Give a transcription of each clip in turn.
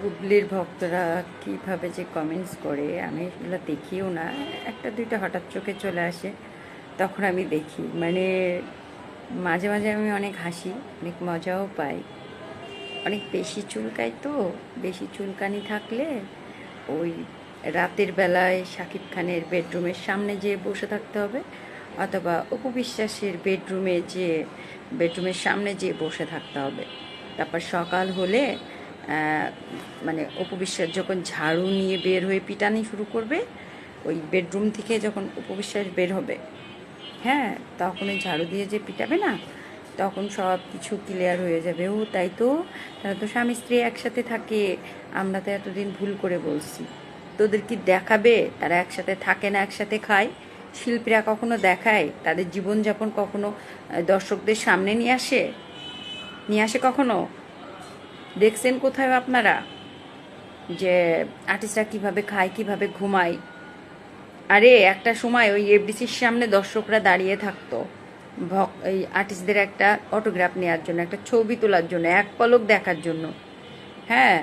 বুবলির ভক্তরা কিভাবে যে কমেন্টস করে আমি এগুলো দেখিও না, একটা দুইটা হঠাৎ চোখে চলে আসে, তখন আমি দেখি। মানে মাঝে মাঝে আমি অনেক হাসি, অনেক মজাও পাই। অনেক বেশি চুলকাই তো, বেশি চুলকানি থাকলে ওই রাতের বেলায় শাকিব খানের বেডরুমের সামনে যেয়ে বসে থাকতে হবে, অথবা অপু বিশ্বাসের বেডরুমের সামনে যেয়ে বসে থাকতে হবে। তারপর সকাল হলে মানে অপু বিশ্বাস যখন ঝাড়ু নিয়ে বের হয়ে পিটানি শুরু করবে, ওই বেডরুম থেকে যখন অপু বিশ্বাস বের হবে, হ্যাঁ, তখন ওই ঝাড়ু দিয়ে যে পিটাবে না, তখন সব কিছু ক্লিয়ার হয়ে যাবে। ও তাই তো, তারা তো স্বামী স্ত্রী একসাথে থাকে, আমরা তো এতদিন ভুল করে বলছি। তোদের কি দেখাবে তারা একসাথে থাকে না একসাথে খায়? শিল্পীরা কখনো দেখায় তাদের জীবনযাপন? কখনো দর্শকদের সামনে নিয়ে আসে কখনো? দেখছেন কোথায় আপনারা যে আর্টিস্টরা কিভাবে খায়, কিভাবে ঘুমায়? আরে একটা সময় ওই এফডিসির সামনে দর্শকরা দাঁড়িয়ে থাকতো এই আর্টিস্টদের একটা অটোগ্রাফ নেওয়ার জন্য, একটা ছবি তোলার জন্য, এক পলক দেখার জন্য। হ্যাঁ,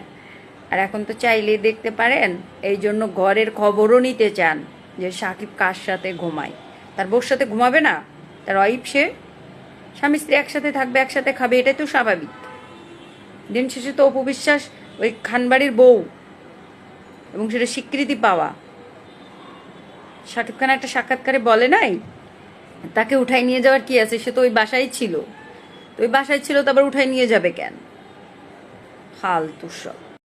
আর এখন তো চাইলেই দেখতে পারেন। এই জন্য ঘরের খবরও নিতে চান যে সাকিব কার সাথে ঘুমায়। তার বউর সাথে ঘুমাবে না? তার ওয়াইফ সে, স্বামী স্ত্রী একসাথে থাকবে, একসাথে খাবে, এটাই তো স্বাভাবিক। দিন শেষে তো অপু বিশ্বাস ওই খানবাড়ির বউ, এবং সেটা স্বীকৃতি পাওয়া। শাকিব খান একটা সাক্ষাৎকারে বলে নাই তাকে উঠাই নিয়ে যাওয়ার কি আছে, সে তো ওই বাসায় ছিল। তো ওই বাসায় ছিল, তারপর উঠাই নিয়ে যাবে কেন? ফালতু সব।